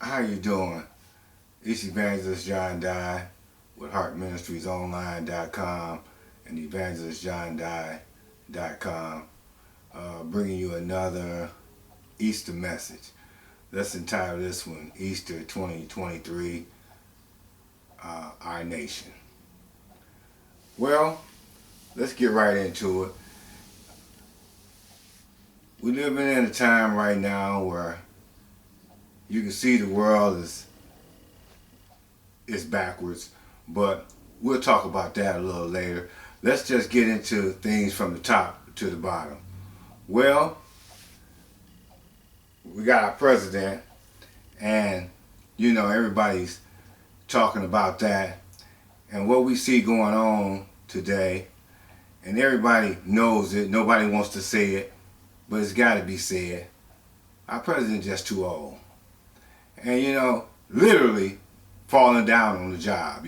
How you doing? It's Evangelist John Dye with HeartMinistriesOnline.com and EvangelistJohnDye.com, bringing you another Easter message. Let's entitle this one Easter 2023, Our Nation. Well, let's get right into it. We're living in a time right now where you can see the world is backwards, but we'll talk about that a little later. Let's just get into things from the top to the bottom. Well, we got our president, and everybody's talking about that and what we see going on today, and everybody knows it. Nobody wants to say it, but it's got to be said. Our president's just too old. And literally falling down on the job.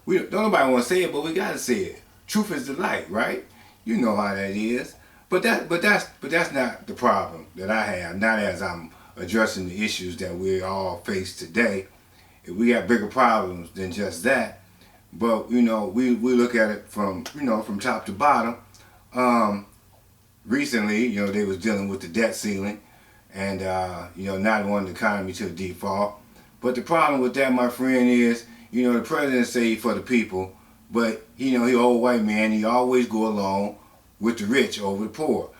We don't nobody want to say it, but we gotta say it. Truth is the light, right? You know how that is. But that's not the problem that I have. Not as I'm addressing the issues that we all face today. We got bigger problems than just that. But we look at it from from top to bottom. Recently, they was dealing with the debt ceiling. And not wanting the economy to default. But the problem with that, my friend, is the president say for the people, but he old white man. He always go along with the rich over the poor.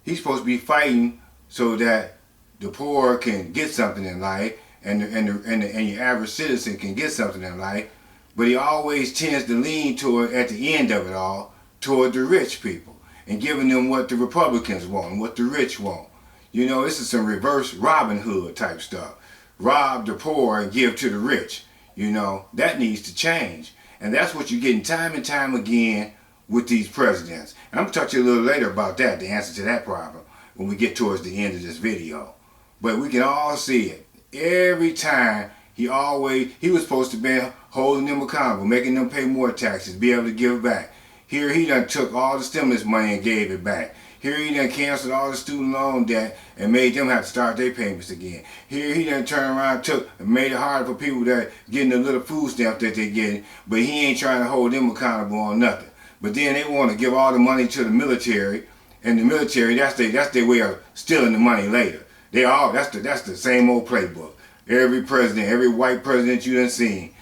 He's supposed to be fighting so that the poor can get something in life, and your average citizen can get something in life. But he always tends to lean toward, at the end of it all, toward the rich people and giving them what the Republicans want and what the rich want. This is some reverse Robin Hood type stuff. Rob the poor and give to the rich. That needs to change. And that's what you're getting time and time again with these presidents. And I'm going to talk to you a little later about that, the answer to that problem, when we get towards the end of this video. But we can all see it. Every time he was supposed to be holding them accountable, making them pay more taxes, be able to give back. Here he done took all the stimulus money and gave it back. Here he done canceled all the student loan debt and made them have to start their payments again. Here he done turned around and made it harder for people that getting the little food stamp that they're getting, but he ain't trying to hold them accountable on nothing. But then they want to give all the money to the military, and the military, that's their way of stealing the money later. That's the same old playbook. Every president, every white president you done seen,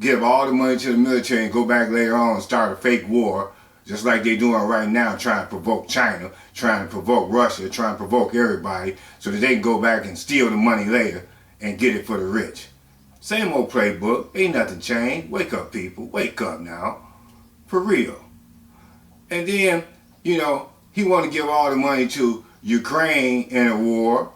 give all the money to the military and go back later on and start a fake war. Just like they're doing right now, trying to provoke China, trying to provoke Russia, trying to provoke everybody so that they can go back and steal the money later and get it for the rich. Same old playbook. Ain't nothing changed. Wake up, people. Wake up now. For real. And then, he want to give all the money to Ukraine in a war,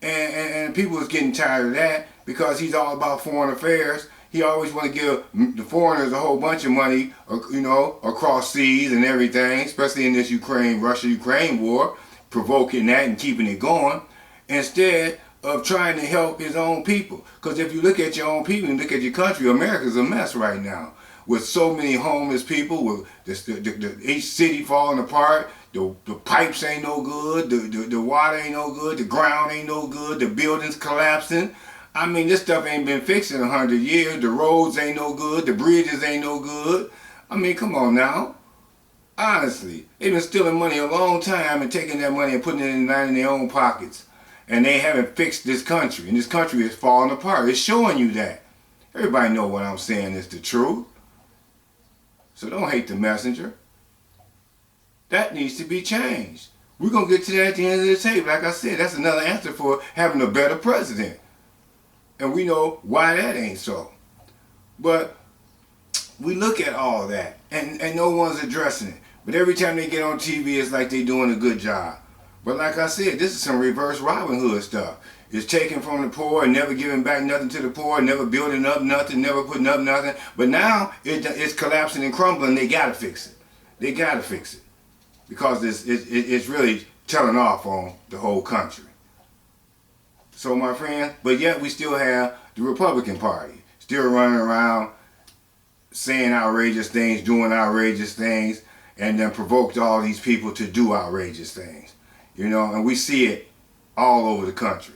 and people is getting tired of that because he's all about foreign affairs. He always want to give the foreigners a whole bunch of money, across seas and everything, especially in this Russia-Ukraine war, provoking that and keeping it going, instead of trying to help his own people. Because if you look at your own people and look at your country, America's a mess right now. With so many homeless people, with each city falling apart, the pipes ain't no good, the water ain't no good, the ground ain't no good, the buildings collapsing. I mean, this stuff ain't been fixed in 100 years. The roads ain't no good. The bridges ain't no good. I mean, come on now. Honestly, they've been stealing money a long time and taking that money and putting it in their own pockets. And they haven't fixed this country. And this country is falling apart. It's showing you that. Everybody know what I'm saying is the truth. So don't hate the messenger. That needs to be changed. We're going to get to that at the end of the tape. Like I said, that's another answer for having a better president. And we know why that ain't so. But we look at all that, and no one's addressing it. But every time they get on TV, it's like they're doing a good job. But like I said, this is some reverse Robin Hood stuff. It's taking from the poor and never giving back nothing to the poor, never building up nothing, never putting up nothing. But now it's collapsing and crumbling. They got to fix it. They got to fix it. Because it's really telling off on the whole country. So my friend, but yet we still have the Republican Party still running around saying outrageous things, doing outrageous things, and then provoked all these people to do outrageous things. And we see it all over the country.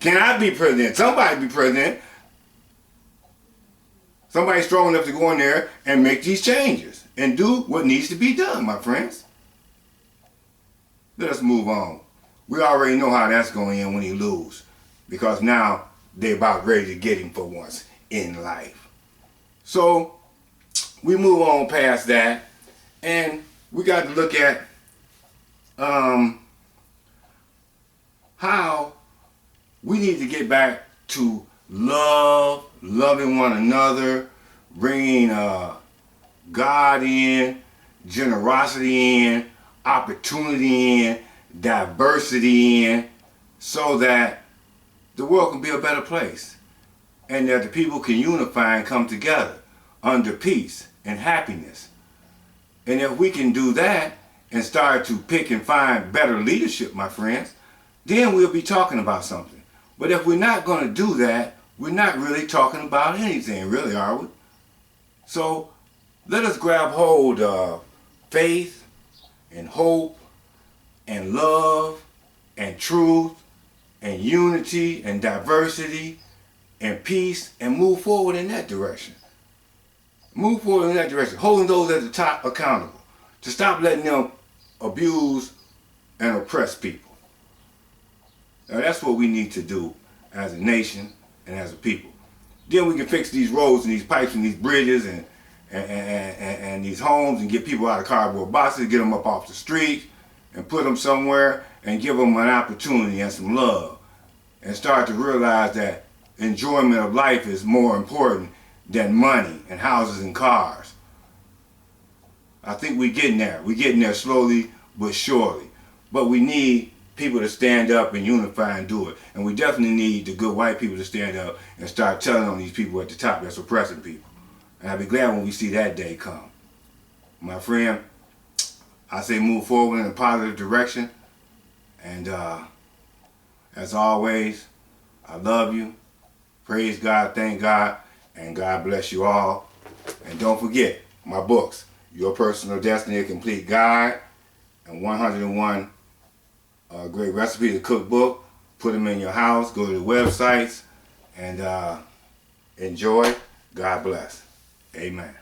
Can I be president? Somebody be president. Somebody strong enough to go in there and make these changes and do what needs to be done, my friends. Let us move on. We already know how that's going to end when he lose, because now they're about ready to get him for once in life. So we move on past that, and we got to look at how we need to get back to loving one another, bringing God in, generosity in, opportunity in, diversity in, so that the world can be a better place and that the people can unify and come together under peace and happiness. And if we can do that and start to pick and find better leadership, my friends, then we'll be talking about something. But if we're not going to do that, we're not really talking about anything, really, are we? So let us grab hold of faith and hope and love and truth and unity and diversity and peace and move forward in that direction. Move forward in that direction, holding those at the top accountable to stop letting them abuse and oppress people. Now that's what we need to do as a nation and as a people. Then we can fix these roads and these pipes and these bridges and these homes and get people out of cardboard boxes, get them up off the street and put them somewhere and give them an opportunity and some love and start to realize that enjoyment of life is more important than money and houses and cars. I think we're getting there. We're getting there slowly but surely. But we need people to stand up and unify and do it. And we definitely need the good white people to stand up and start telling on these people at the top that's oppressing people. And I'll be glad when we see that day come. My friend, I say move forward in a positive direction. And as always, I love you. Praise God, thank God, and God bless you all. And don't forget my books, Your Personal Destiny, A Complete Guide, and 101 Great Recipes, the cookbook. Put them in your house, go to the websites, and enjoy. God bless. Amen.